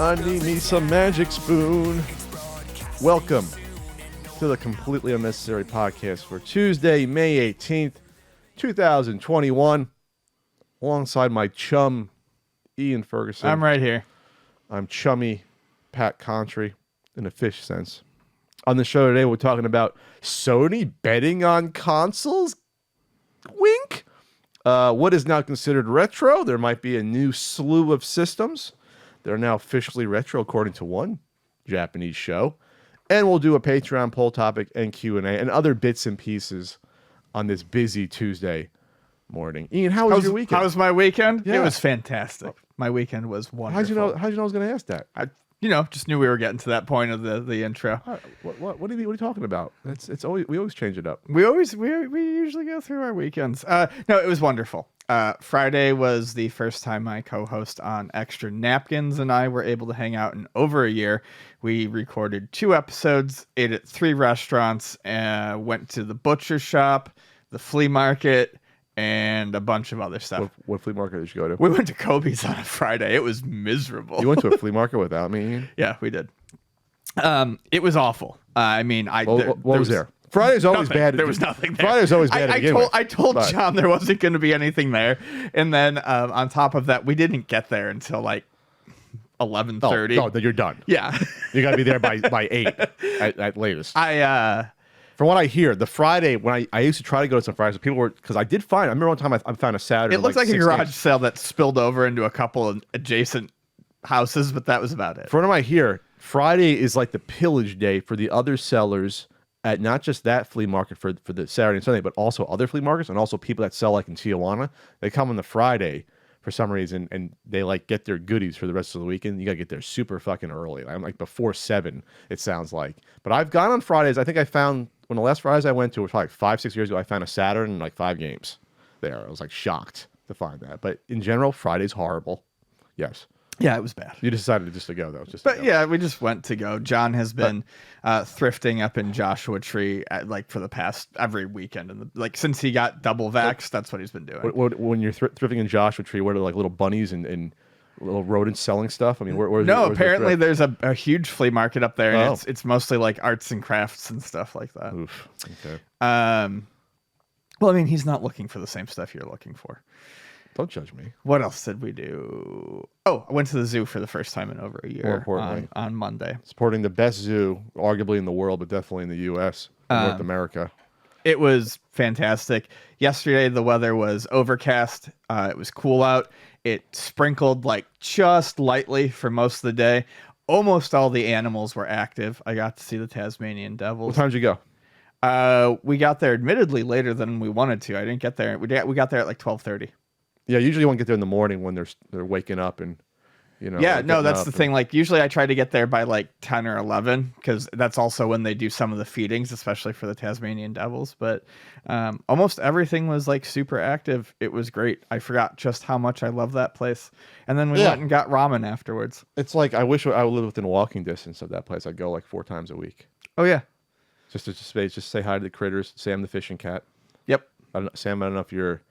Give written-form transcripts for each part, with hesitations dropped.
I need me some magic spoon. Welcome to the Completely Unnecessary Podcast for Tuesday, May 18th, 2021. Alongside my chum, Ian Ferguson. I'm right here. I'm chummy Pat Contry in a fish sense. On the show today, we're talking about Sony betting on consoles. Wink. What is now considered retro? There might be a new slew of systems. They're now officially retro, according to one Japanese show. And we'll do a Patreon poll topic and Q&A and other bits and pieces on this busy Tuesday morning. Ian, how was your weekend? How was my weekend? Yeah. It was fantastic. My weekend was wonderful. How'd you know I was going to ask that? I just knew we were getting to that point of the intro. What are you talking about? It's always, we always change it up. We usually go through our weekends. No, it was wonderful. Friday was the first time my co-host on Extra Napkins and I were able to hang out in over a year. We recorded 2 episodes, ate at 3 restaurants, went to the butcher shop, the flea market, and a bunch of other stuff. What flea market did you go to? We went to Kobe's on a Friday. It was miserable. You went to a flea market without me, Ian? Yeah, we did. It was awful. What was there? Friday's always nothing. bad. There was nothing there. Friday's always bad to begin with. I told John there wasn't going to be anything there. And then on top of that, we didn't get there until like 11:30. Oh, then you're done. Yeah. You got to be there by 8 at latest. From what I hear, the Friday, when I used to try to go to some Fridays, people were, because I remember one time I found a Saturday. It looked like a garage sale that spilled over into a couple of adjacent houses, but that was about it. From what I hear, Friday is like the pillage day for the other sellers at not just that flea market for the Saturday and Sunday, but also other flea markets and also people that sell like in Tijuana. They come on the Friday for some reason and they like get their goodies for the rest of the weekend. You got to get there super fucking early. I'm like before 7, it sounds like. But I've gone on Fridays. I think I found, one of the last Fridays I went to was probably like 5-6 years ago, I found a Saturn and like 5 games there. I was like shocked to find that. But in general, Friday's horrible. Yes. Yeah, it was bad. You decided just to go, though. Yeah, we just went to go. John has been thrifting up in Joshua Tree for the past every weekend. And since he got double vaxxed, that's what he's been doing. When you're thrifting in Joshua Tree, what are like little bunnies and little rodents selling stuff? I mean, apparently there's a huge flea market up there, and it's mostly like arts and crafts and stuff like that. Oof. Okay. Well, I mean, he's not looking for the same stuff you're looking for. Don't judge me. What else did we do? Oh, I went to the zoo for the first time in over a year. More importantly, on Monday. Supporting the best zoo, arguably in the world, but definitely in the U.S., North America. It was fantastic. Yesterday, the weather was overcast. It was cool out. It sprinkled just lightly for most of the day. Almost all the animals were active. I got to see the Tasmanian devils. What time did you go? We got there admittedly later than we wanted to. I didn't get there. We got there at 12:30. Yeah, usually you won't get there in the morning when they're waking up and, Yeah, no, that's the thing. Usually I try to get there by 10 or 11 because that's also when they do some of the feedings, especially for the Tasmanian devils. But almost everything was super active. It was great. I forgot just how much I love that place. And then we went and got ramen afterwards. It's like I wish I lived within walking distance of that place. I'd go 4 times a week. Oh yeah, just say hi to the critters. Sam the fishing cat. Yep. Sam, I don't know if you're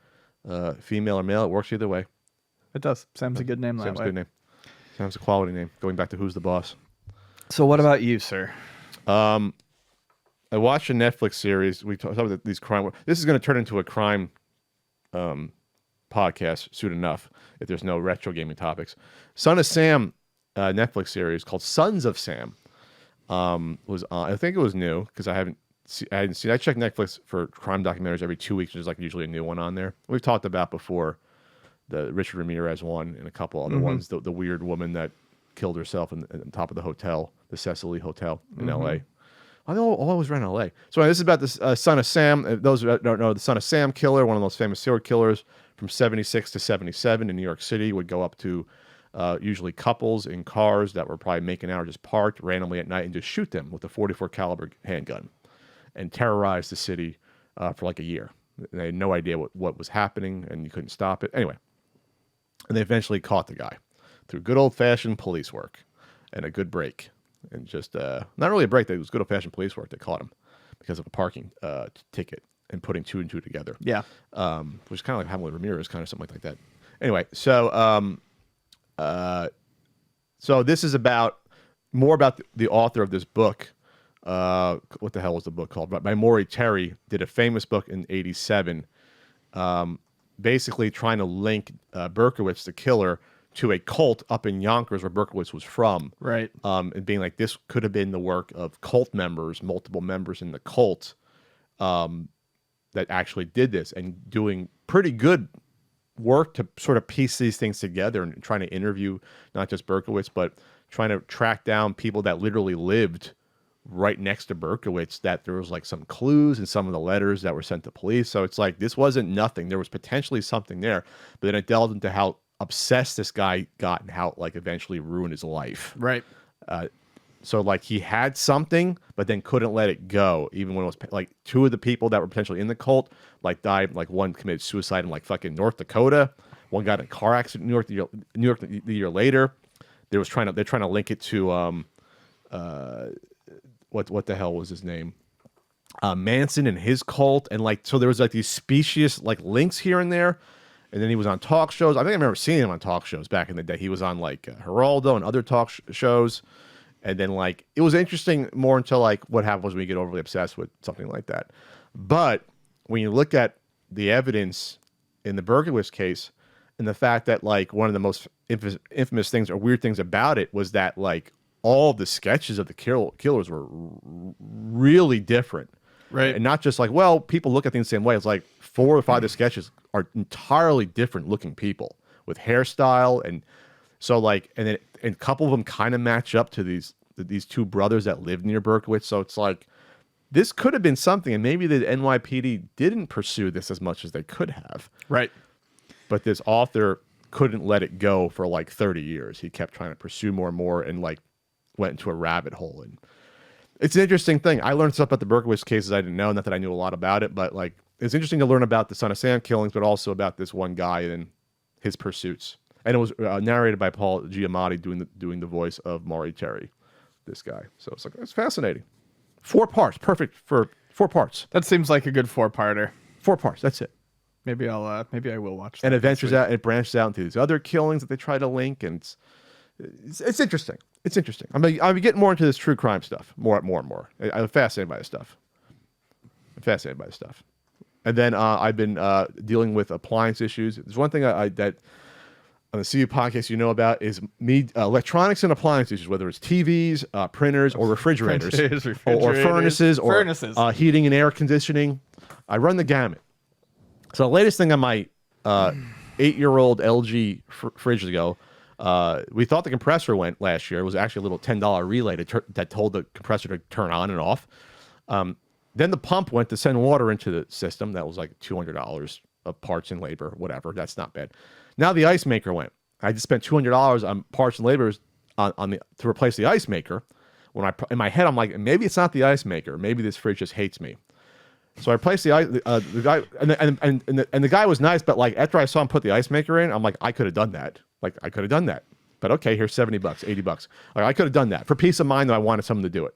female or male. It works either way. It does. Sam's a good name. Sam's a good name. Sam's a quality name. Going back to Who's the Boss. So what about you, sir? I watched a Netflix series. We talked about these crime. This is going to turn into a crime podcast soon enough if there's no retro gaming topics. Son of Sam Netflix series called Sons of Sam was on. I think it was new because I hadn't seen. I check Netflix for crime documentaries every 2 weeks. There's usually a new one on there. We've talked about before the Richard Ramirez one and a couple other ones. The weird woman that killed herself on top of the hotel, the Cecily Hotel in L.A. I always ran in L.A. So this is about this Son of Sam. Those who don't know, the Son of Sam killer, one of those famous serial killers from 76 to 77 in New York City, would go up to usually couples in cars that were probably making out or just parked randomly at night and just shoot them with a .44 caliber handgun and terrorize the city for a year. They had no idea what was happening and you couldn't stop it. Anyway, and they eventually caught the guy through good old-fashioned police work and a good break. And just, not really a break, it was good old-fashioned police work. They caught him because of a parking ticket and putting 2 and 2 together. Yeah. Which is kind of like having with Ramirez, kind of something like that. Anyway, so So this is more about the author of this book. What the hell was the book called? By Maury Terry, did a famous book in '87, basically trying to link Berkowitz, the killer, to a cult up in Yonkers where Berkowitz was from. Right. And being like, this could have been the work of cult members, multiple members in the cult, that actually did this, and doing pretty good work to sort of piece these things together and trying to interview not just Berkowitz, but trying to track down people that literally lived right next to Berkowitz, that there was like some clues in some of the letters that were sent to police. So it's like, this wasn't nothing. There was potentially something there, but then it delved into how obsessed this guy got and how like eventually ruined his life. Right. So like he had something, but then couldn't let it go. Even when it was like two of the people that were potentially in the cult, like died, like one committed suicide in like fucking North Dakota. One got in a car accident in New York the year later. They're trying to link it to, what the hell was his name? Manson and his cult. And like, so there was like these specious like links here and there. And then he was on talk shows. I think I remember seeing him on talk shows back in the day. He was on like Geraldo and other talk shows. And then like, it was interesting more until like what happens when you get overly obsessed with something like that. But when you look at the evidence in the Berkowitz case and the fact that like one of the most infamous things or weird things about it was that like all the sketches of the killers were really different. Right. And not just like, well, people look at things the same way. It's like 4 or 5 of the sketches are entirely different looking people with hairstyle. And so like, and a couple of them kind of match up to these two brothers that lived near Berkowitz. So it's like, this could have been something. And maybe the NYPD didn't pursue this as much as they could have. Right. But this author couldn't let it go for like 30 years. He kept trying to pursue more and more and like went into a rabbit hole. And it's an interesting thing. I learned stuff about the Berkowitz cases I didn't know, not that I knew a lot about it, but like it's interesting to learn about the Son of Sam killings, but also about this one guy and his pursuits. And it was narrated by Paul Giamatti doing the voice of Maury Terry, this guy. So it's like, it's fascinating. 4 parts, perfect for 4 parts. That seems like a good 4-parter. 4 parts, that's it. Maybe I will watch that. And it ventures out, it branches out into these other killings that they try to link, and it's interesting. It's interesting. I'm getting more into this true crime stuff, more and more. I'm fascinated by this stuff. And then I've been dealing with appliance issues. There's one thing that on the CU podcast you know about is electronics and appliance issues, whether it's TVs, printers, or refrigerators, or furnaces, or heating and air conditioning. I run the gamut. So the latest thing on my 8-year-old LG fridge ago, we thought the compressor went last year. It was actually a little $10 relay that told the compressor to turn on and off. Then the pump went to send water into the system. That was like $200 of parts and labor, whatever. That's not bad. Now the ice maker went. I just spent $200 on parts and labor to replace the ice maker. When in my head, I'm like, maybe it's not the ice maker. Maybe this fridge just hates me. So I replaced the guy, and the guy was nice, but like after I saw him put the ice maker in, I'm like, I could have done that. But okay, here's $70, $80. Like, I could have done that for peace of mind. Though I wanted someone to do it,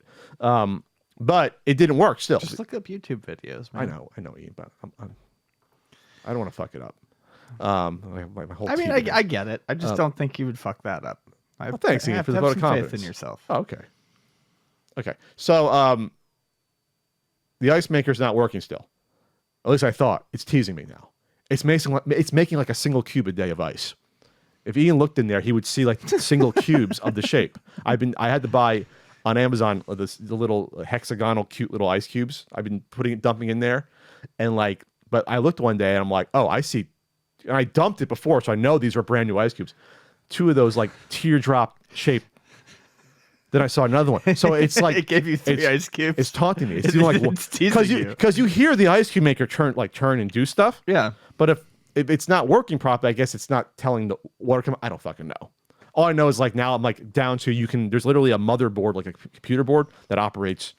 but it didn't work. Still, just look up YouTube videos. Man. I know, Ian, but I don't want to fuck it up. My whole. I mean, I get it. I just don't think you would fuck that up. Well, thanks, Ian, for the vote of confidence. Faith in yourself. Oh, okay. So the ice maker's not working still. At least I thought. It's teasing me now. It's making like a single cube a day of ice. If Ian looked in there, he would see like single cubes of the shape. I had to buy on Amazon the little hexagonal cute little ice cubes. I've been dumping in there, and like, but I looked one day and I'm like, oh, I see. And I dumped it before, so I know these are brand new ice cubes. 2 of those like teardrop shape. Then I saw another one. So it's like it gave you 3 ice cubes. It's taunting me. It's like because you hear the ice cube maker turn and do stuff. Yeah. But if it's not working properly, I guess it's not telling the water come. I don't fucking know. All I know is like now I'm like down to there's literally a motherboard, like a computer board that operates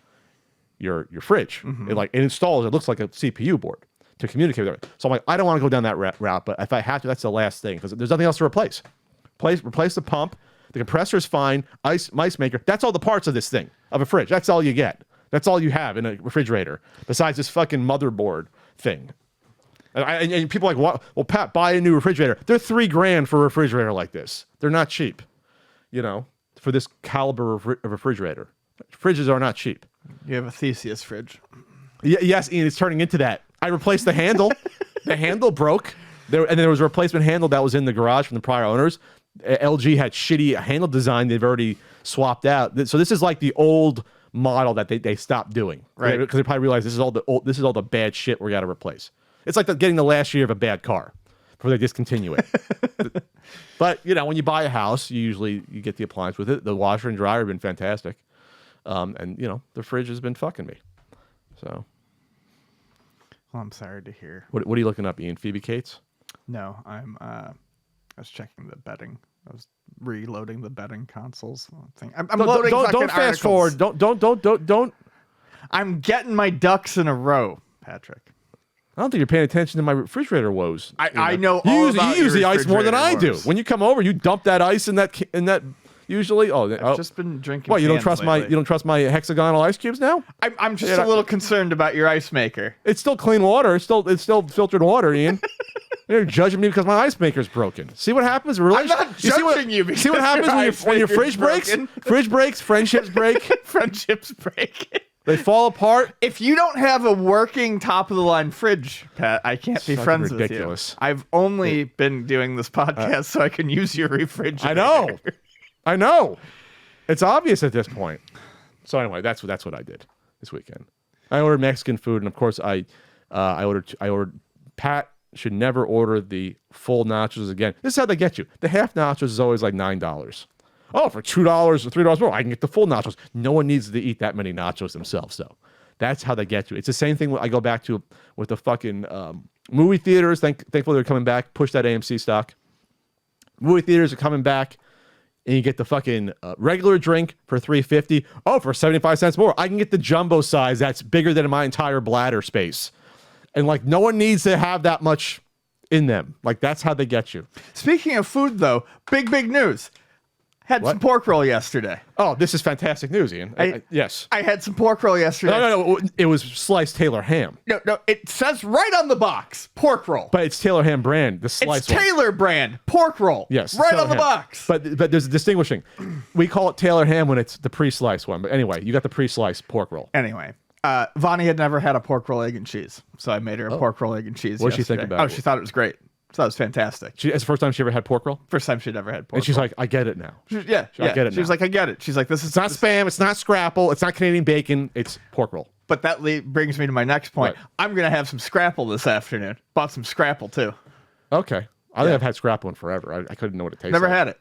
your fridge. Mm-hmm. It installs. It looks like a CPU board to communicate with it. So I'm like, I don't want to go down that route, but if I have to, that's the last thing because there's nothing else to replace. Replace the pump. The compressor is fine. Ice maker. That's all the parts of this thing, of a fridge. That's all you get. That's all you have in a refrigerator, besides this fucking motherboard thing. And people are like, what? Well, Pat, buy a new refrigerator. They're $3,000 for a refrigerator like this. They're not cheap, for this caliber of refrigerator. Fridges are not cheap. You have a Theseus fridge. Yes, Ian, it's turning into that. I replaced the handle. The handle broke. And then there was a replacement handle that was in the garage from the prior owners. LG had shitty handle design they've already swapped out. So this is like the old model that they stopped doing, right? Because they probably realized this is all the bad shit we got to replace. It's like getting the last year of a bad car before they discontinue it. But when you buy a house, you get the appliance with it. The washer and dryer have been fantastic, and the fridge has been fucking me. So, well, I'm sorry to hear. What are you looking up, Ian? Phoebe Cates? No, I was checking the bedding. I was reloading the bedding consoles. I'm loading. Don't fast forward. Don't. I'm getting my ducks in a row, Patrick. I don't think you're paying attention to my refrigerator woes. I know you all about use the ice more than I do. woes. When you come over, you dump that ice in that. Usually, I've just been drinking. What, you don't trust lately. my hexagonal ice cubes now? I'm just a little concerned about your ice maker. It's still clean water. It's still filtered water, Ian. You're judging me because my ice maker's broken. See what happens? I'm not judging you. See what happens when your fridge breaks? Fridge breaks. Friendships break. Friendships break. They fall apart. If you don't have a working top of the line fridge, Pat, I can't be friends ridiculous. with you. I've only been doing this podcast so I can use your refrigerator. I know. It's obvious at this point. So anyway, that's what I did this weekend. I ordered Mexican food, and of course I ordered. Pat should never order the full nachos again. This is how they get you. The half nachos is always like $9. Oh, for $2 or $3 more, I can get the full nachos. No one needs to eat that many nachos themselves, though. That's how they get you. It's the same thing I go back to with the fucking movie theaters. Thankfully, they're coming back. Push that AMC stock. Movie theaters are coming back, and you get the fucking regular drink for $3.50. Oh, for 75 cents more, I can get the jumbo size that's bigger than my entire bladder space. And like, no one needs to have that much in them. Like, that's how they get you. Speaking of food, though, big news. Had some pork roll yesterday. Oh, this is fantastic news, Ian. Yes. I had some pork roll yesterday. No. It was sliced Taylor ham. No. It says right on the box, pork roll. But it's Taylor ham brand, the sliced It's Taylor brand, pork roll. Yes. Right Taylor on the ham. box. But there's a distinguishing. We call it Taylor ham when it's the pre-sliced one. But anyway, you got the pre-sliced pork roll. Anyway. Vonnie had never had a pork roll, egg, and cheese. So I made her a pork roll, egg, and cheese. What did she think about it? Oh, she thought it was great. So that was fantastic. It's the first time she ever had pork roll? First time she'd ever had pork roll. And she's like, I get it now. I get it. She was like, I get it. She's like, this is It's not Spam. It's not Scrapple. It's not Canadian bacon. It's pork roll. But that brings me to my next point. Right. I'm going to have some Scrapple this afternoon. Bought some Scrapple, too. Okay. I think I've had Scrapple in forever. I couldn't know what it tastes like. Never had it.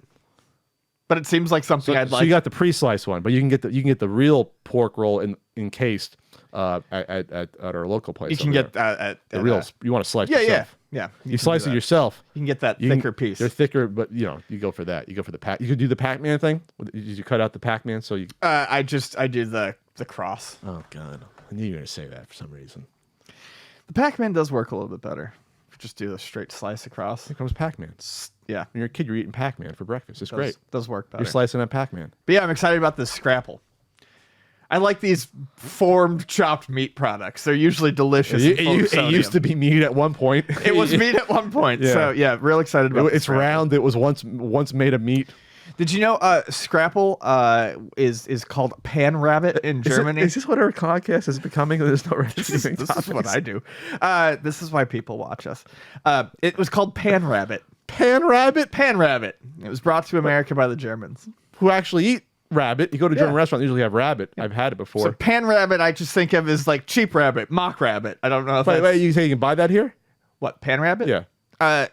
But it seems like something I'd like. So you got the pre-sliced one, but you can get the real pork roll encased at our local place. You can get at the real. You want to slice yourself. Yeah. You slice it yourself. You can get that thicker piece. They're thicker, but you go for that. You go for the pack. You could do the Pac-Man thing. Did you cut out the Pac-Man? So you. I do the cross. Oh God, I knew you were gonna say that for some reason. The Pac-Man does work a little bit better. If you just do a straight slice across. Here comes Pac-Man. Yeah. When you're a kid, you're eating Pac-Man for breakfast. It's great. Does work better. You're slicing that Pac-Man. But yeah, I'm excited about this Scrapple. I like these formed chopped meat products. They're usually delicious. It used to be meat at one point. It was meat at one point. Yeah. So yeah, real excited about It's round. It was once made of meat. Did you know Scrapple is called Pan Rabbit in Germany? Is this what our podcast is becoming? There's no This is what I do. This is why people watch us. It was called Pan Rabbit. Pan Rabbit? Pan Rabbit. It was brought to America by the Germans. Who actually eat rabbit. You go to a German restaurant, they usually have rabbit. I've had it before. So Pan Rabbit, I just think of as like cheap rabbit, mock rabbit. I don't know if wait, you say you can buy that here? What, Pan Rabbit? Yeah.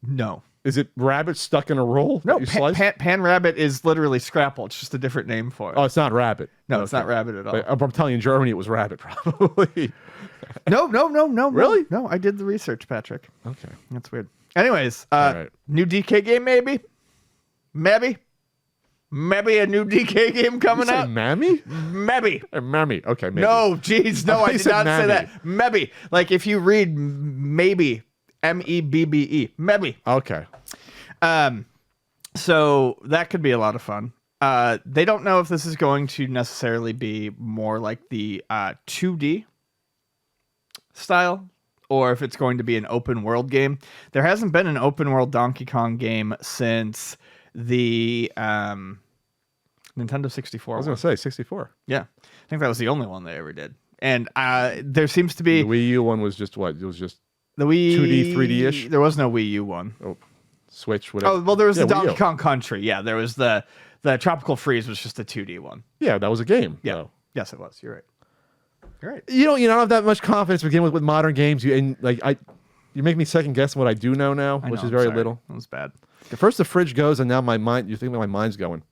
No. Is it rabbit stuck in a roll? No, Pan Rabbit is literally Scrapple. It's just a different name for it. Oh, it's not rabbit. No, it's not rabbit at all. I'm telling you, in Germany, it was rabbit, probably. No. Really? No, I did the research, Patrick. Okay. That's weird. Anyways, right. New DK game, maybe? Maybe a new DK game coming out? Mammy? Maybe. Mammy. Okay, maybe. No, jeez. No, I did not Mammy. say that. Maybe. Like if you read maybe, MEBBE. Maybe. Okay. So that could be a lot of fun. They don't know if this is going to necessarily be more like the 2D style or if it's going to be an open world game. There hasn't been an open world Donkey Kong game since the Nintendo 64. I was one. going to say 64. Yeah, I think that was the only one they ever did. And there seems to be The Wii U one was just what? It was just the Wii 2D, 3D-ish? There was no Wii U one. Switch, whatever. Oh well, there was the Wii Donkey U. Kong Country. Yeah, there was the Tropical Freeze was just a 2D one. Yeah, that was a game. Yeah, though. yes, it was. You're right. You're right. You don't have that much confidence begin with modern games. You make me second guess what I do know now, I which know, is I'm very sorry. little. That was bad. First the fridge goes, and now my mind. You think my mind's going.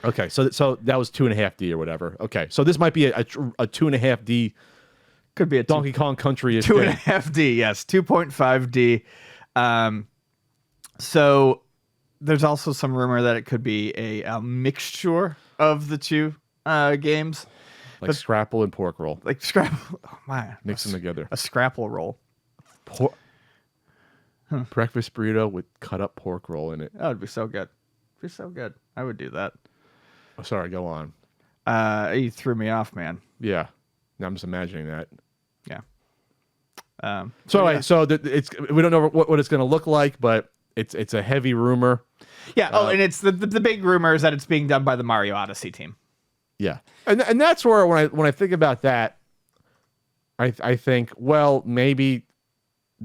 Okay, so that was 2.5D or whatever. Okay, so this might be a 2.5D. Could be a Donkey Kong Country is 2.5D. Yes, 2.5D. So there's also some rumor that it could be a mixture of the two games, like Scrapple and Pork Roll. like Scrapple. Oh my, Mix them together. a Scrapple roll. Breakfast burrito with cut up pork roll in it. That would be so good. Be so good. I would do that. Oh, sorry, go on. You threw me off, man. Yeah, now I'm just imagining that. Yeah. So yeah. we don't know what it's going to look like, but it's a heavy rumor. Yeah. Oh, and it's the big rumor is that it's being done by the Mario Odyssey team. Yeah, and that's where when I think about that, I think, well, maybe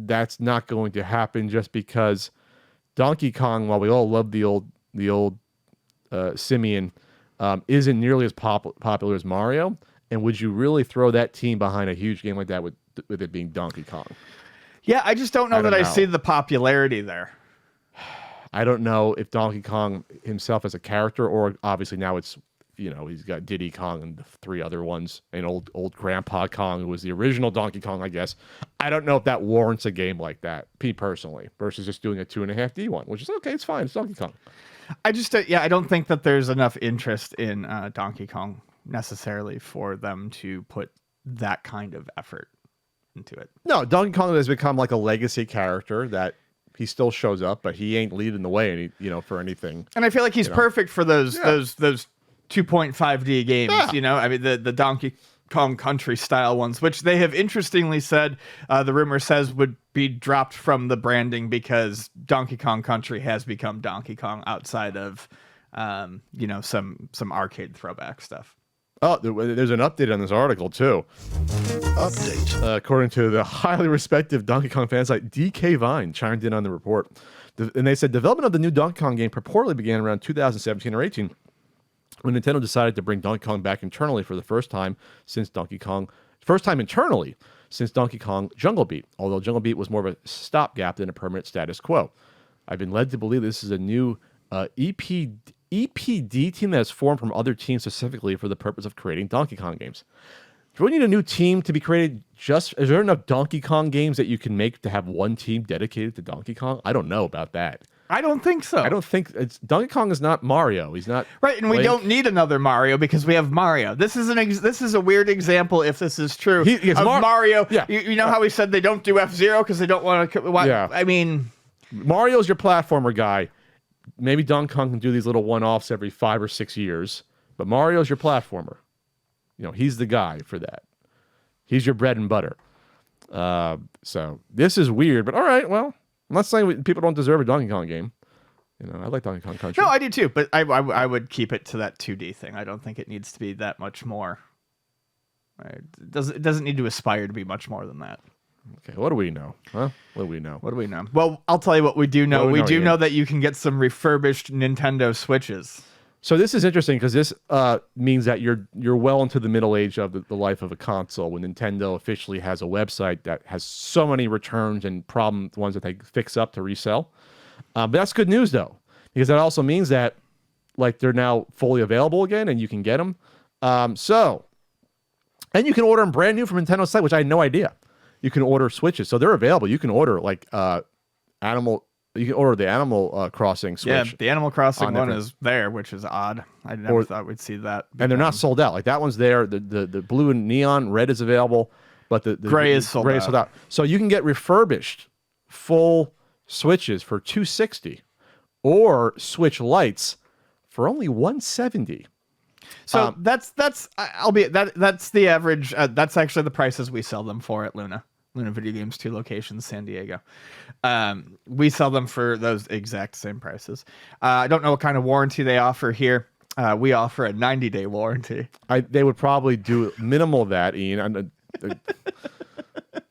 that's not going to happen just because Donkey Kong, while we all love the old Simeon, isn't nearly as popular as Mario. And would you really throw that team behind a huge game like that with it being Donkey Kong? Yeah, I just don't know that I know. see the popularity there. I don't know if Donkey Kong himself as a character, or obviously now it's, he's got Diddy Kong and the three other ones, and old Grandpa Kong, who was the original Donkey Kong, I guess. I don't know if that warrants a game like that, me personally, versus just doing a 2.5D one, which is okay, it's fine, it's Donkey Kong. I just, I don't think that there's enough interest in Donkey Kong necessarily for them to put that kind of effort into it. No, Donkey Kong has become like a legacy character that he still shows up, but he ain't leading the way for anything. And I feel like he's perfect for those 2.5D games. Yeah. I mean the Donkey Kong Country style ones, which they have interestingly said the rumor says would be dropped from the branding because Donkey Kong Country has become Donkey Kong outside of some arcade throwback stuff. Oh, there's an update on this article, too. Update. According to the highly respected Donkey Kong fan site, DK Vine chimed in on the report. And they said development of the new Donkey Kong game purportedly began around 2017 or 18 when Nintendo decided to bring Donkey Kong back internally for the first time internally since Donkey Kong Jungle Beat, although Jungle Beat was more of a stopgap than a permanent status quo. I've been led to believe this is a new EPD team that has formed from other teams specifically for the purpose of creating Donkey Kong games. Do we need a new team to be created? Is there enough Donkey Kong games that you can make to have one team dedicated to Donkey Kong? I don't know about that. I don't think so. I don't think Donkey Kong is not Mario. He's not right, and we don't need another Mario because we have Mario. This is a weird example if this is true of Mario. Yeah. You know how we said they don't do F-Zero because they don't want to. Yeah. I mean, Mario's your platformer guy. Maybe Donkey Kong can do these little one-offs every 5 or 6 years, but Mario's your platformer. He's the guy for that. He's your bread and butter. So this is weird, but all right. Well, I'm not saying people don't deserve a Donkey Kong game. I like Donkey Kong Country. No, I do too, but I would keep it to that 2D thing. I don't think it needs to be that much more. Right? It doesn't need to aspire to be much more than that. Okay, what do we know? Huh? What do we know? What do we know? Well, I'll tell you what we do know. We do Ian? know that you can get some refurbished Nintendo Switches. So this is interesting because this means that you're well into the middle age of the life of a console when Nintendo officially has a website that has so many returns and problem ones that they fix up to resell. But that's good news though, because that also means that they're now fully available again and you can get them. And you can order them brand new from Nintendo's site, which I had no idea. You can order Switches, so they're available. You can order You can order the Animal Crossing Switch. Yeah, the Animal Crossing one is there, which is odd. I never thought we'd see that. And they're not sold out. That one's there. The blue and neon red is available, but the gray is sold out. So you can get refurbished full Switches for $260, or Switch Lights for only $170. So that's the average. That's actually the prices we sell them for at Luna Video Games 2 locations, San Diego. We sell them for those exact same prices. I don't know what kind of warranty they offer here. We offer a 90-day warranty. They would probably do minimal of that, Ian.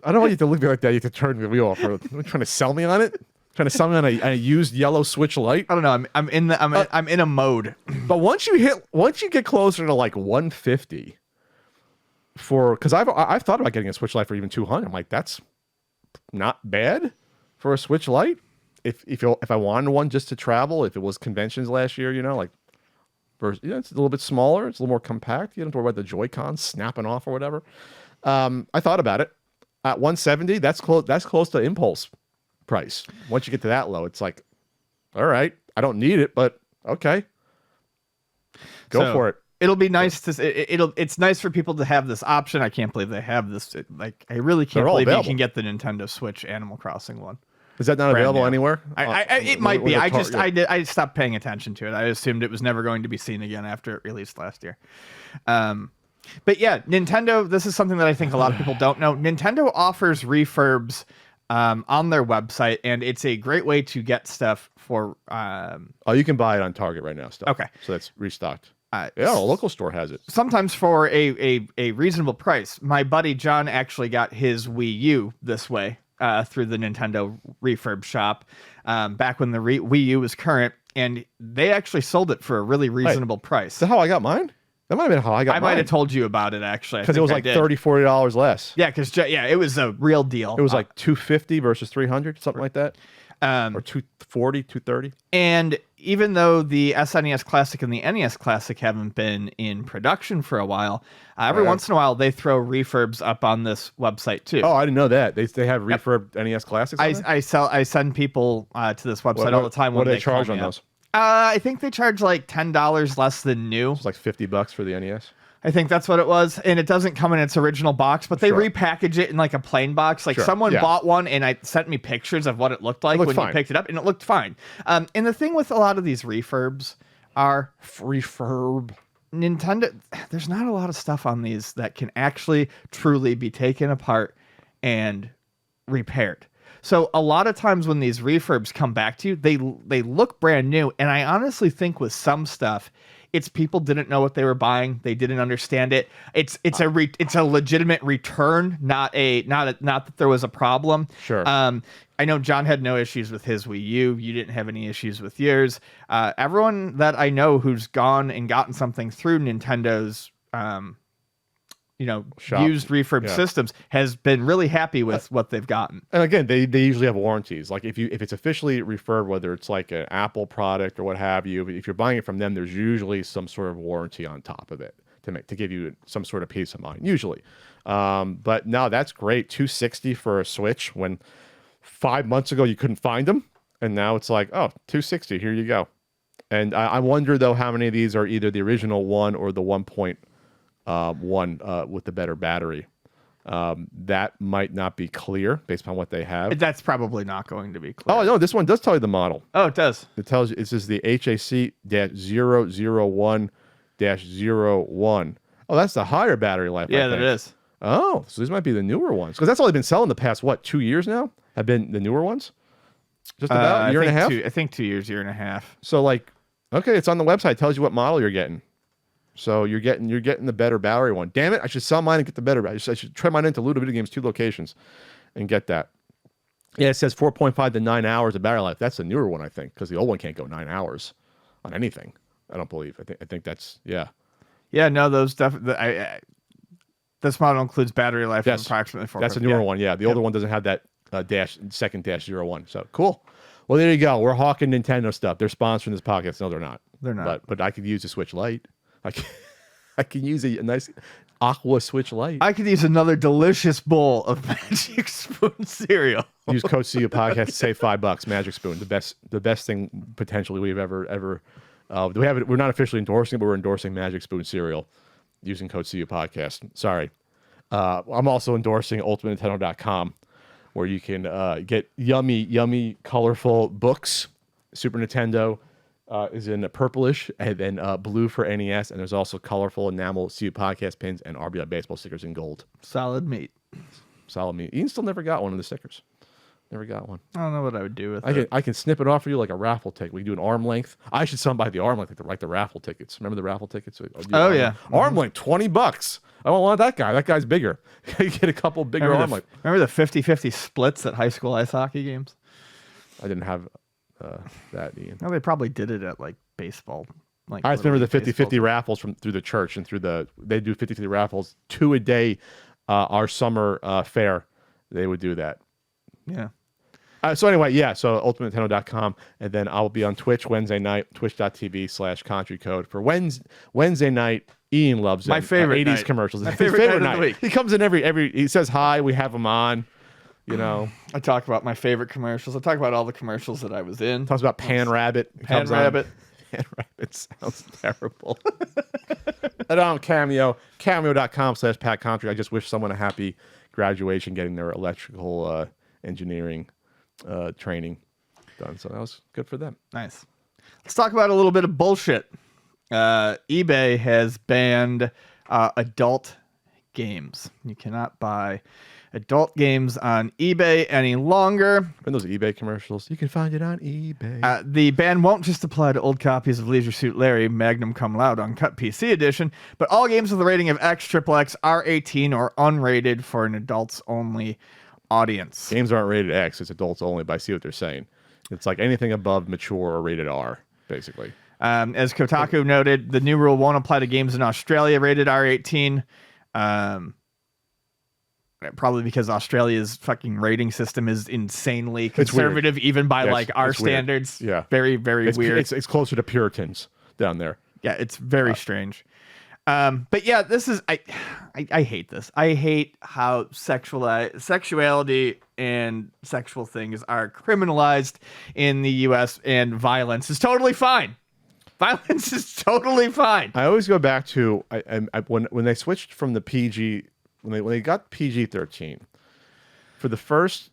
I don't want you to look at me like that. You have to turn the wheel off. Are you trying to sell me on it? Trying to sell me on a used yellow Switch Lite? I don't know. I'm in a mode. But once you get closer to like 150 because I've thought about getting a Switch Lite for even 200. I'm like, that's not bad for a Switch Lite. If I wanted one just to travel, if it was conventions last year, like it's a little bit smaller, it's a little more compact. You don't have to worry about the Joy-Cons snapping off or whatever. I thought about it. At 170, that's close to impulse price. Once you get to that low, it's like, all right, I don't need it, but okay, go for it. It'll be nice it's nice for people to have this option. I can't believe they have this. I really can't believe you can get the Nintendo Switch Animal Crossing one. Is that not available anywhere? It might be. I stopped paying attention to it. I assumed it was never going to be seen again after it released last year. But yeah, Nintendo, this is something that I think a lot of people don't know. Nintendo offers refurbs on their website, and it's a great way to get stuff for... you can buy it on Target right now. Stuff. Okay. So that's restocked. A local store has it. Sometimes for a reasonable price. My buddy John actually got his Wii U this way through the Nintendo refurb shop back when the Wii U was current, and they actually sold it for a really reasonable price. Is that how I got mine? That might have been how I got mine. I might have told you about it, actually. Because it was like $30, $40 less. Yeah, it was a real deal. It was like $250 versus $300, something like that. Or $240, $230. And even though the SNES Classic and the NES Classic haven't been in production for a while, every once in a while they throw refurbs up on this website too. Oh, I didn't know that. They have refurbed NES Classics on I send people to this website all the time. What do they charge on those? I think they charge like $10 less than new. It's like $50 for the NES. I think that's what it was, and it doesn't come in its original box, but they repackage it in like a plain box. Like someone bought one, and sent me pictures of what it looked like when you picked it up, and it looked fine. And the thing with a lot of these refurbs are Nintendo. There's not a lot of stuff on these that can actually truly be taken apart and repaired. So a lot of times when these refurbs come back to you, they look brand new, and I honestly think with some stuff, it's people didn't know what they were buying. They didn't understand it. It's a legitimate return, not that there was a problem. Sure. I know John had no issues with his Wii U. You didn't have any issues with yours. Everyone that I know who's gone and gotten something through Nintendo's shop, used refurb systems has been really happy with what they've gotten. And again, they usually have warranties. Like if it's officially refurbed, whether it's like an Apple product or what have you, if you're buying it from them, there's usually some sort of warranty on top of it to give you some sort of peace of mind. Usually, but no, that's great. $260 for a Switch when 5 months ago you couldn't find them, and now it's like, oh, $260, here you go. And I wonder though how many of these are either the original one or the 1.1 with the better battery. That might not be clear based upon what they have. That's probably not going to be clear. Oh, no, this one does tell you the model. Oh, it does. It tells you this is the HAC-001-01. Oh, that's the higher battery life. Yeah, that is. Oh, so these might be the newer ones. Because that's all they've been selling the past, 2 years now? Have been the newer ones? Just about a year and a half? I think 2 years, year and a half. So, okay, it's on the website. It tells you what model you're getting. So you're getting the better battery one. Damn it! I should sell mine and get the better. I should try mine into Ludo Video Games 2 locations, and get that. Yeah, it says 4.5 to 9 hours of battery life. That's the newer one, I think, because the old one can't go 9 hours on anything. I don't believe. I think that's yeah. Yeah, no, those definitely. This model includes battery life of approximately 4. That's a newer one. Yeah, the older one doesn't have that -01. So cool. Well, there you go. We're hawking Nintendo stuff. They're sponsoring this podcast. No, they're not. They're not. But I could use a Switch Lite. I can use a nice Aqua Switch Lite. I could use another delicious bowl of Magic Spoon cereal. Use code CU Podcast to save $5. Magic Spoon, the best thing potentially we've ever. We have it. We're not officially endorsing it, but we're endorsing Magic Spoon cereal using code CU Podcast. Sorry. I'm also endorsing UltimateNintendo.com, where you can get yummy, colorful books. Super Nintendo is in purplish, and then blue for NES, and there's also colorful enamel CU Podcast pins and RBI baseball stickers in gold. Solid meat. Solid meat. Ian still never got one of the stickers. Never got one. I don't know what I would do with it. I can snip it off for you like a raffle ticket. We can do an arm length. I should sell them by the arm length, like the raffle tickets. Remember the raffle tickets? Oh, yeah. Arm length, $20. I don't want that guy. That guy's bigger. You get a couple bigger arm length. Remember the 50-50 splits at high school ice hockey games? I didn't have that, Ian. No, they probably did it at like baseball. Like I just remember the 50-50 raffles through the church and they do 50-50 raffles 2 a day. Our summer fair, they would do that. Yeah. So anyway, yeah, so ultimatenintendo.com, and then I'll be on Twitch Wednesday night, twitch.tv/CountryCode. For Wednesday night, Ian loves it. My favorite 80s night. commercials. My His favorite night of the week. He comes in every, he says hi, we have him on, you know. I talk about my favorite commercials. I talk about all the commercials that I was in. Talks about Pan Rabbit. Pan Rabbit. Pan Rabbit sounds terrible. And on cameo.com/PatCountry. I just wish someone a happy graduation getting their electrical engineering training done. So that was good for them. Nice. Let's talk about a little bit of bullshit. eBay has banned adult games. You cannot buy adult games on eBay any longer. And those eBay commercials, you can find it on eBay. The ban won't just apply to old copies of Leisure Suit Larry, Magnum Cum Laude Uncut PC Edition, but all games with a rating of X, XXX, R18, or unrated for an adults-only audience. Games aren't rated X, it's adults only, but I see what they're saying. It's like anything above mature or rated R, basically. As Kotaku noted, the new rule won't apply to games in Australia rated R18. Probably because Australia's fucking rating system is insanely conservative, even by like our standards. Yeah. Very, very weird. It's closer to Puritans down there. Yeah, it's very strange. But yeah, this is I hate this. I hate how sexuality and sexual things are criminalized in the U.S. and violence is totally fine. Violence is totally fine. I always go back to when they switched from the PG when they got PG-13 for the first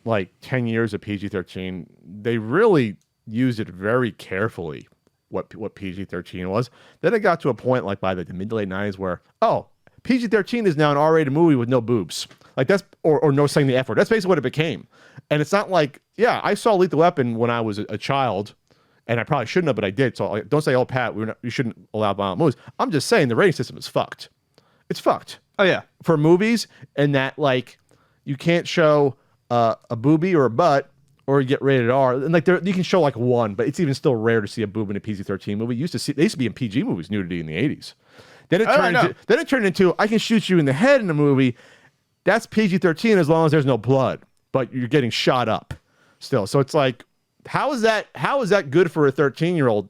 like 10 years of PG-13, they really used it very carefully. What PG-13 was. Then it got to a point like by the mid to late 90s where, PG-13 is now an R-rated movie with no boobs. Like that's, or no saying the F word. That's basically what it became. And it's not like, I saw Lethal Weapon when I was a child, and I probably shouldn't have, but I did. So don't say, Pat, you shouldn't allow violent movies. I'm just saying the rating system is fucked. It's fucked. Oh, yeah. For movies, and that, like, you can't show a boobie or a butt, or you get rated R, and like you can show like one, but it's even still rare to see a boob in a PG-13 movie. They used to be in PG movies, nudity in the 80s. Then it turned into I can shoot you in the head in a movie. That's PG-13 as long as there's no blood, but you're getting shot up still. So it's like, how is that good for a 13-year-old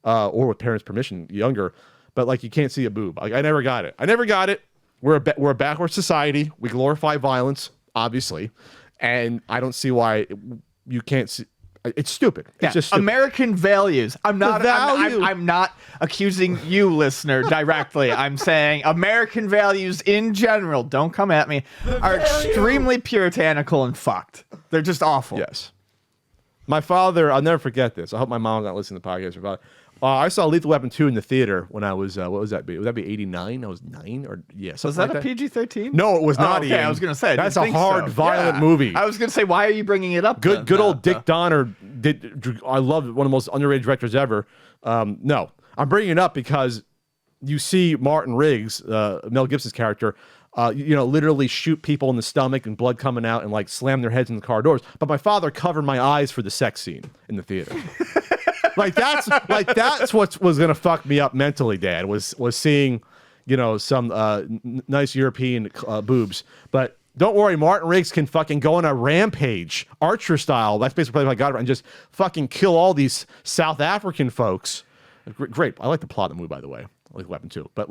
or with parents' permission, younger? But like you can't see a boob. Like I never got it. We're a backward society. We glorify violence, obviously, and I don't see why. You can't see. It's stupid. It's just stupid. American values. I'm not accusing you, listener, directly. I'm saying American values in general, don't come at me, are extremely puritanical and fucked. They're just awful. Yes. My father, I'll never forget this. I hope my mom's not listening to the podcast. I saw Lethal Weapon 2 in the theater when I was, what was that be? Would that be 89? I was 9 or, yeah. Was that a PG-13? No, it was not. Okay, I was going to say. That's a hard, violent movie. I was going to say, why are you bringing it up? Good old Dick Donner I love it, one of the most underrated directors ever. No, I'm bringing it up because you see Martin Riggs, Mel Gibson's character, literally shoot people in the stomach and blood coming out and like slam their heads in the car doors. But my father covered my eyes for the sex scene in the theater. That's what was gonna fuck me up mentally, Dad. Was seeing, some nice European boobs. But don't worry, Martin Riggs can fucking go on a rampage, Archer style. That's basically what I got, and just fucking kill all these South African folks. Great. I like the plot of the movie, by the way. I like Weapon 2. But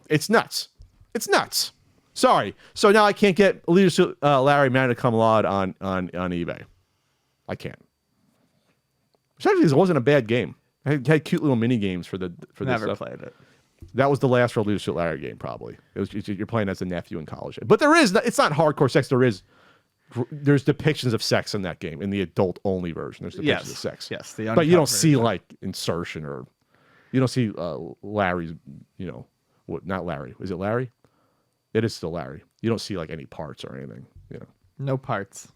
it's nuts. It's nuts. Sorry. So now I can't get Larry Magna Cum Laude on eBay. I can't. Actually, it wasn't a bad game. I had cute little mini games for this stuff. Never played it. That was the last real Leadership Larry game, probably. You're playing as a nephew in college. But it's not hardcore sex. There's depictions of sex in that game, in the adult-only version. There's depictions of sex. Yes, but you don't see, like, insertion or... You don't see Larry's, not Larry. Is it Larry? It is still Larry. You don't see, like, any parts or anything, No parts.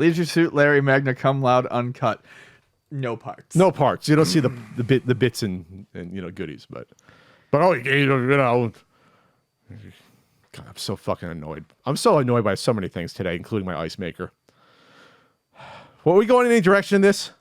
Leisure Suit Larry Magna Cum Laude uncut. No parts. No parts. You don't see the bits and goodies, but oh, God, I'm so fucking annoyed. I'm so annoyed by so many things today, including my ice maker. Well, are we going in any direction in this?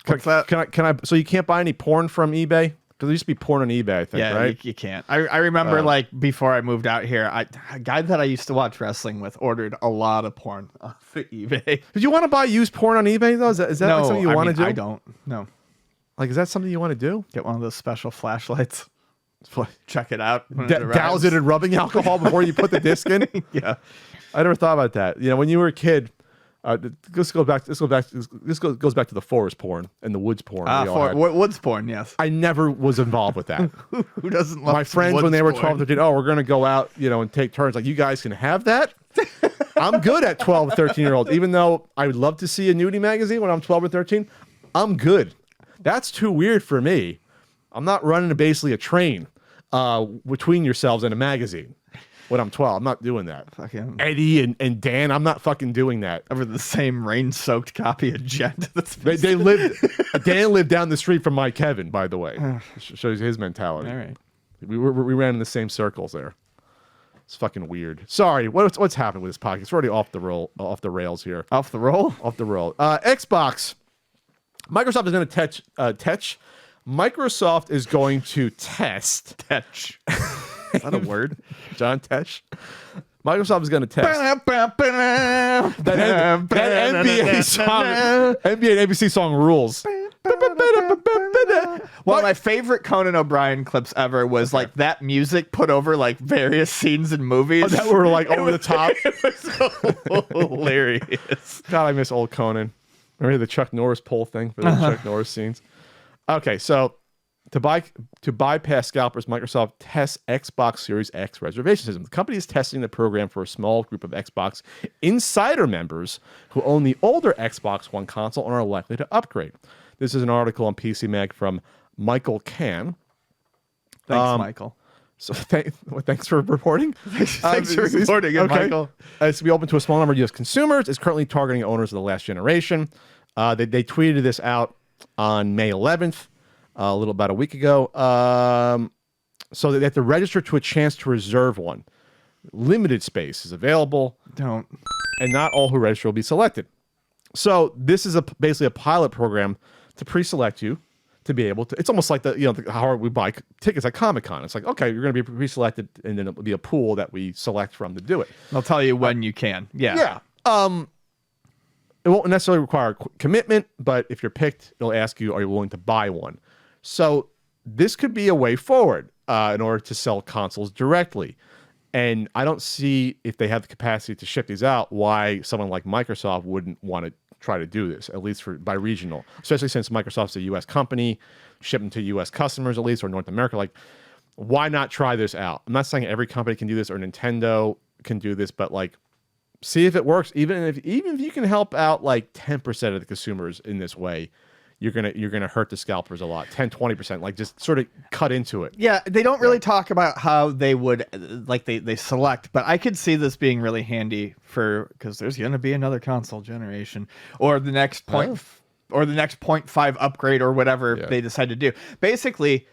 What's that? Can I? So you can't buy any porn from eBay? Because there used to be porn on eBay, I think, Yeah, right? you can't. I remember, like, before I moved out here, a guy that I used to watch wrestling with ordered a lot of porn off of eBay. Did you want to buy used porn on eBay, though? Is that No, like something you want to do? I don't. No. Like, is that something you want to do? Get one of those special flashlights. Check it out. Douse it in rubbing alcohol before you put the disc in? Yeah. I never thought about that. When you were a kid, this goes back to the forest porn and the woods porn. Woods porn, yes. I never was involved with that. Who doesn't love My friends, when they were 12, porn? 13, we're going to go out, and take turns. Like, you guys can have that. I'm good at 12 or 13-year-olds. Even though I would love to see a nudie magazine when I'm 12 or 13, I'm good. That's too weird for me. I'm not running basically a train between yourselves and a magazine when I'm 12. I'm not doing that. Fucking Eddie and Dan, I'm not fucking doing that. over the same rain-soaked copy of Jet. They lived. Dan lived down the street from my Kevin, by the way. Shows his mentality. All right. We ran in the same circles there. It's fucking weird. Sorry, what's happening with this podcast? It's already off the rails here. Off the roll? Off the roll. Xbox. Microsoft is going to Microsoft is going to test. Tetch. Is that a word? John Tesh. Microsoft is going to test that NBA song. NBA and ABC song rules. One of my favorite Conan O'Brien clips ever was like that music put over like various scenes in movies. Oh, that were like over the top. It was hilarious. God, I miss old Conan. Remember the Chuck Norris pole thing for the Chuck Norris scenes? Okay, so to bypass scalpers, Microsoft tests Xbox Series X reservation system. The company is testing the program for a small group of Xbox insider members who own the older Xbox One console and are likely to upgrade. This is an article on PC Mag from Michael Can. Thanks, Michael. So thanks for reporting. Thanks for reporting, Michael. It's to be open to a small number of U.S. consumers. It's currently targeting owners of the last generation. They tweeted this out on May 11th, about a week ago. So they have to register to a chance to reserve one. Limited space is available. Don't. And not all who register will be selected. So this is basically a pilot program to pre-select you to be able to. It's almost like how we buy tickets at Comic-Con. It's like, okay, you're going to be pre-selected, and then it'll be a pool that we select from to do it. They'll tell you when you can. Yeah. Yeah. It won't necessarily require commitment, but if you're picked, it'll ask you, are you willing to buy one? So this could be a way forward in order to sell consoles directly. And I don't see, if they have the capacity to ship these out, why someone like Microsoft wouldn't want to try to do this, at least by regional, especially since Microsoft's a U.S. company, shipping to U.S. customers at least, or North America. Like, why not try this out? I'm not saying every company can do this or Nintendo can do this, but like, see if it works. Even if you can help out like 10% of the consumers in this way, you're gonna hurt the scalpers a lot. 10-20%. Like, just sort of cut into it. Yeah, they don't really talk about how they would they select, but I could see this being really handy because there's gonna be another console generation or the next or the next 0.5 upgrade or whatever they decide to do. Basically,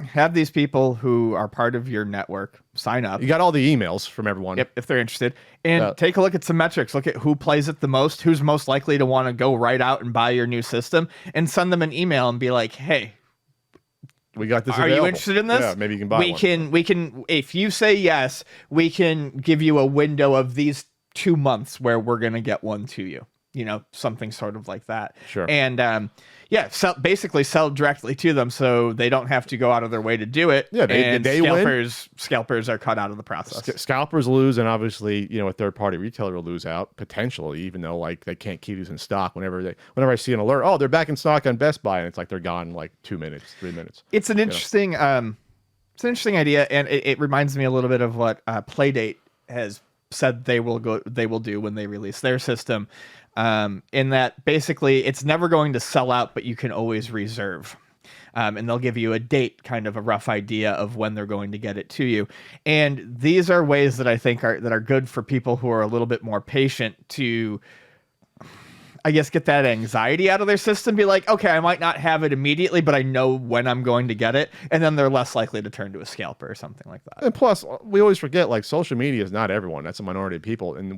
have these people who are part of your network sign up. You got all the emails from everyone. Yep, if they're interested. And take a look at some metrics. Look at who plays it the most, who's most likely to want to go right out and buy your new system, and send them an email and be like, hey, we got this Are available. you interested in this? Yeah, maybe you can buy one. We can, if you say yes, we can give you a window of these 2 months where we're going to get one to you. Something sort of like that. Sure. And basically sell directly to them so they don't have to go out of their way to do it. Yeah, they win. Scalpers are cut out of the process. Scalpers lose, and obviously, a third-party retailer will lose out potentially, even though like they can't keep these in stock. Whenever I see an alert, they're back in stock on Best Buy, and it's like they're gone in like 2 minutes, 3 minutes. It's an interesting, it's an interesting idea, and it reminds me a little bit of what Playdate has said they will do when they release their system. In that basically it's never going to sell out, but you can always reserve. And they'll give you a date, kind of a rough idea of when they're going to get it to you. And these are ways that I think are good for people who are a little bit more patient to, I guess, get that anxiety out of their system. Be like, okay, I might not have it immediately, but I know when I'm going to get it. And then they're less likely to turn to a scalper or something like that. And plus, we always forget, like, social media is not everyone. That's a minority of people. And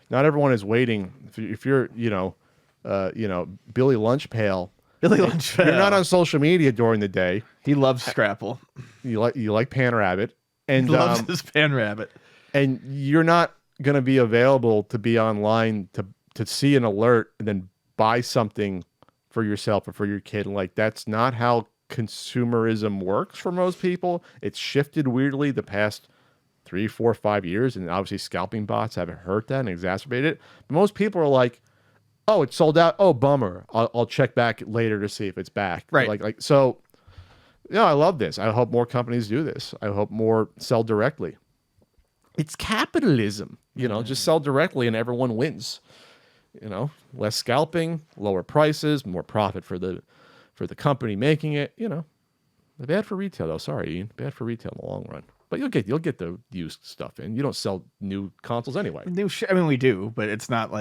not everyone is waiting. If you're, Billy Lunchpail. Billy Lunchpail. You're not on social media during the day. He loves Scrapple. You like Pan Rabbit. And he loves his Pan Rabbit. And you're not going to be available to be online to see an alert and then buy something for yourself or for your kid. And like, that's not how consumerism works for most people. It's shifted weirdly the past 3, 4, 5 years. And obviously scalping bots have hurt that and exacerbated it. But most people are like, oh, it's sold out. Oh, bummer. I'll check back later to see if it's back. Right. So, I love this. I hope more companies do this. I hope more sell directly. It's capitalism, just sell directly and everyone wins. Less scalping, lower prices, more profit for the company making it. Bad for retail though. Sorry, Ian. Bad for retail in the long run. But you'll get the used stuff in. You don't sell new consoles anyway. I mean, we do, but it's not.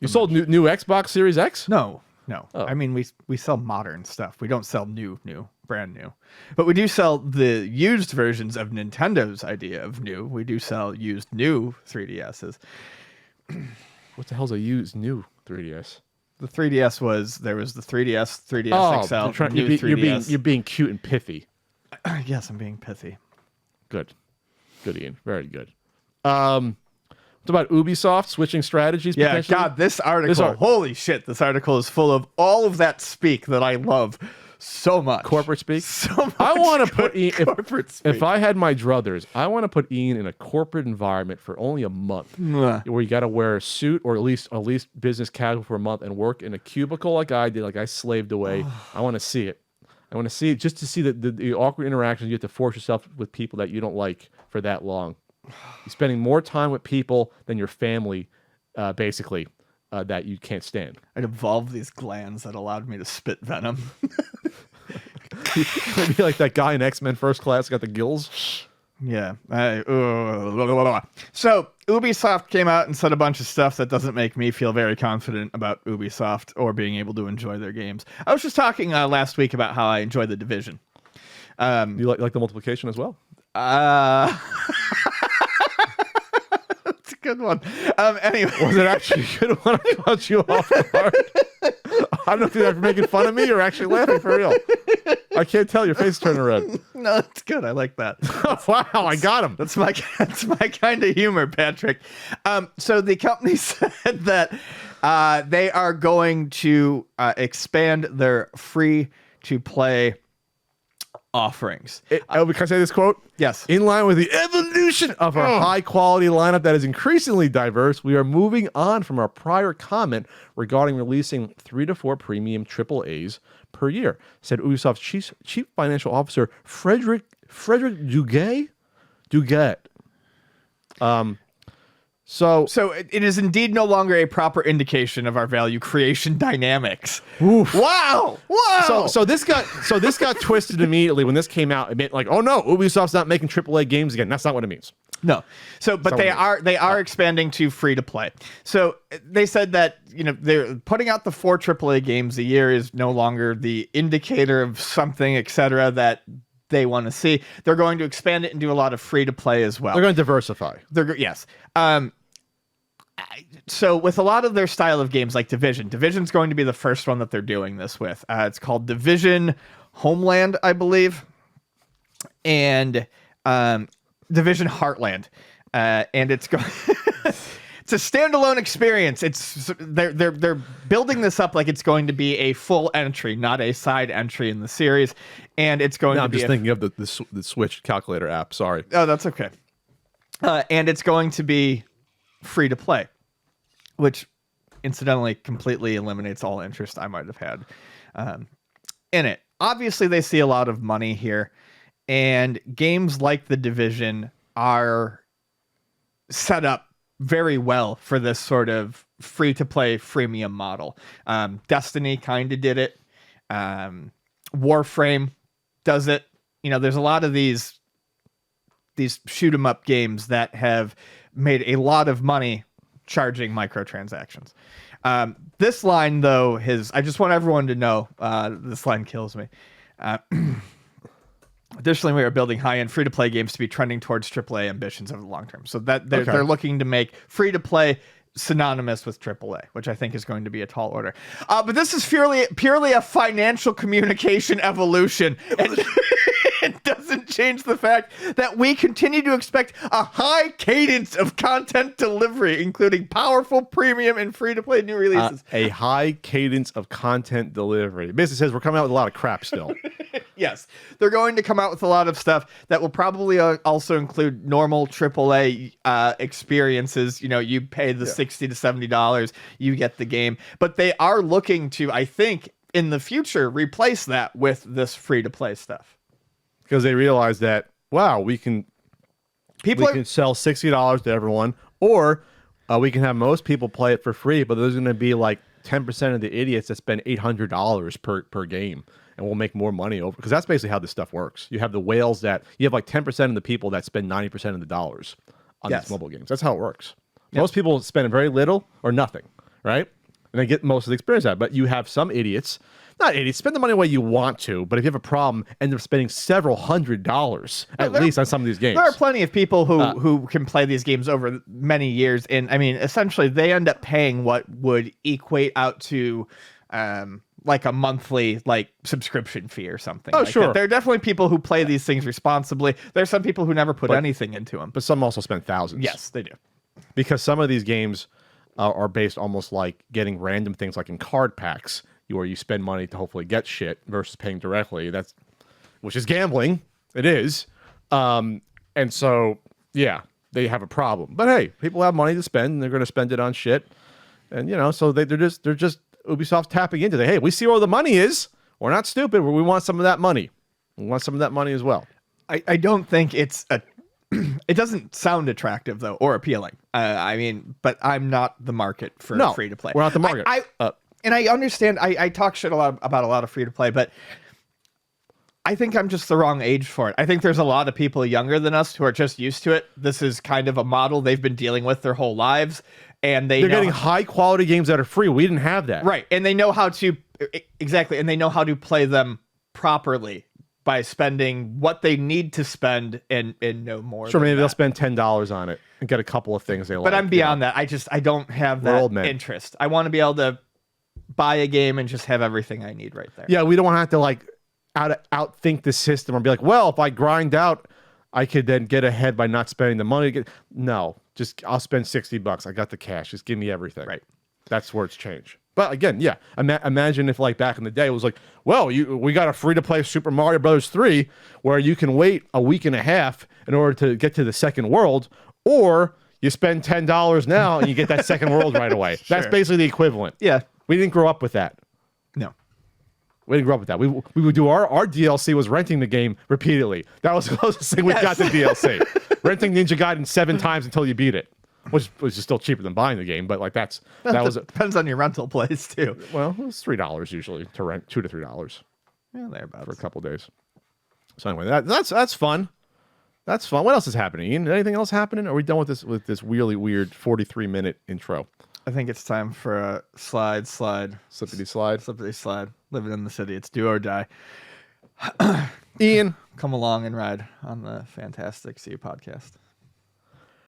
You sold new Xbox Series X? No. Oh. I mean, we sell modern stuff. We don't sell new, brand new. But we do sell the used versions of Nintendo's idea of new. We do sell used new 3DSs. What the hell's a used new 3DS? The 3DS there was the 3DS, 3DS XL, new 3DS. You're being cute and pithy. Yes, I'm being pithy. Good, Ian. Very good. What about Ubisoft switching strategies? Yeah, God, this article. Holy shit, this article is full of all of that speak that I love so much. Corporate speak. So much. I want to put Ian. Corporate speak. If I had my druthers, I want to put Ian in a corporate environment for only a month, where you got to wear a suit or at least business casual for a month and work in a cubicle like I did, like I slaved away. I want to see it. I want to see it just to see the awkward interactions you have to force yourself with people that you don't like for that long. You're spending more time with people than your family, basically, that you can't stand. I'd evolved these glands that allowed me to spit venom. Maybe like that guy in X-Men First Class got the gills. Yeah. So Ubisoft came out and said a bunch of stuff that doesn't make me feel very confident about Ubisoft or being able to enjoy their games. I was just talking last week about how I enjoy The Division. You like the multiplication as well? That's a good one. Anyway. Was it actually a good one? I caught you off guard. I don't know if you're making fun of me or actually laughing for real. I can't tell. Your face is turning red. No, it's good. I like that. Wow, I got him. That's my kind of humor, Patrick. So the company said that they are going to expand their free-to-play offerings. Can I say this quote? Yes. In line with the evolution of our high-quality lineup that is increasingly diverse, we are moving on from our prior comment regarding releasing 3 to 4 premium AAAs per year, said Ubisoft's chief financial officer, Frederick Duguet. So it is indeed no longer a proper indication of our value creation dynamics. Oof. Wow! So this got twisted immediately when this came out. It meant like, oh no, Ubisoft's not making AAA games again. That's not what it means. No. So, but they are expanding to free to play. So they said that they're putting out the 4 AAA games a year is no longer the indicator of something, etc. that they want to see. They're going to expand it and do a lot of free to play as well. They're going to diversify. Yes. So with a lot of their style of games like Division's going to be the first one that they're doing this with. It's called Division Homeland, I believe, and Division Heartland, and it's going. It's a standalone experience. They're building this up like it's going to be a full entry, not a side entry in the series, and it's going to be. I'm just thinking of the Switch calculator app. Sorry. Oh, that's okay. And it's going to be free to play, which incidentally completely eliminates all interest I might have had in it. Obviously, they see a lot of money here, and games like The Division are set up very well for this sort of free-to-play freemium model. Destiny kind of did it. Warframe does it. There's a lot of these shoot 'em up games that have made a lot of money charging microtransactions. This line, though, I just want everyone to know, this line kills me. Additionally, we are building high-end free-to-play games to be trending towards AAA ambitions over the long term. So that they're looking to make free-to-play synonymous with AAA, which I think is going to be a tall order. But this is purely a financial communication evolution, and it doesn't change the fact that we continue to expect a high cadence of content delivery, including powerful premium and free-to-play new releases. A high cadence of content delivery. It basically says we're coming out with a lot of crap still. Yes, they're going to come out with a lot of stuff that will probably also include normal AAA experiences. You pay the $60 to $70, you get the game. But they are looking to, I think, in the future, replace that with this free-to-play stuff. Because they realize that, wow, we can sell $60 to everyone, or we can have most people play it for free, but there's going to be like 10% of the idiots that spend $800 per game. And we'll make more money over, because that's basically how this stuff works. You have the whales you have like 10% of the people that spend 90% of the dollars on these mobile games. That's how it works. Yep. Most people spend very little or nothing, right? And they get most of the experience out. But you have some idiots, not idiots, spend the money the way you want to, but if you have a problem, end up spending several $100s at least on some of these games. There are plenty of people who can play these games over many years. And I mean, essentially, they end up paying what would equate out to like a monthly subscription fee or something. Oh, sure. That. There are definitely people who play these things responsibly. There's some people who never put anything into them. But some also spend thousands. Yes, they do. Because some of these games are based almost like getting random things like in card packs, where you spend money to hopefully get shit versus paying directly. Which is gambling. It is. And so, yeah, they have a problem. But hey, people have money to spend, and they're going to spend it on shit. And, so they're just Ubisoft tapping into that. Hey, we see where the money is. We're not stupid. We want some of that money. We want some of that money as well. I don't think it's it doesn't sound attractive though, or appealing. I mean, but I'm not the market for free to play. We're not the market. And I understand. I talk shit about a lot of free to play, but I think I'm just the wrong age for it. I think there's a lot of people younger than us who are just used to it. This is kind of a model they've been dealing with their whole lives. And they're getting high quality games that are free. We didn't have that. Right. And they know how to and they know how to play them properly by spending what they need to spend and no more. Sure, maybe they'll spend $10 on it and get a couple of things they like. But I'm beyond that. I don't have that interest. I want to be able to buy a game and just have everything I need right there. Yeah, we don't want to have to outthink the system or be like, well, if I grind out, I could then get ahead by not spending the money. No. I'll spend $60. I got the cash. Just give me everything. Right. That's where it's changed. But again, yeah. Imagine if back in the day it was like, well, we got a free-to-play Super Mario Bros. 3 where you can wait a week and a half in order to get to the second world, or you spend $10 now and you get that second world right away. Sure. That's basically the equivalent. Yeah. We didn't grow up with that. No. We didn't grow up with that. We would do our DLC was renting the game repeatedly. That was the closest thing we got to DLC. Renting Ninja Gaiden 7 times until you beat it, which was still cheaper than buying the game. But that depends on your rental place too. Well, it's $3 usually to rent, $2 to $3. Yeah, thereabouts for a couple days. So anyway, that's fun. That's fun. What else is happening, Ian? Anything else happening? Are we done with this really weird 43-minute intro? I think it's time for a slide. Slippity slide. Living in the city. It's do or die. Ian, come along and ride on the Fantastic Sea podcast.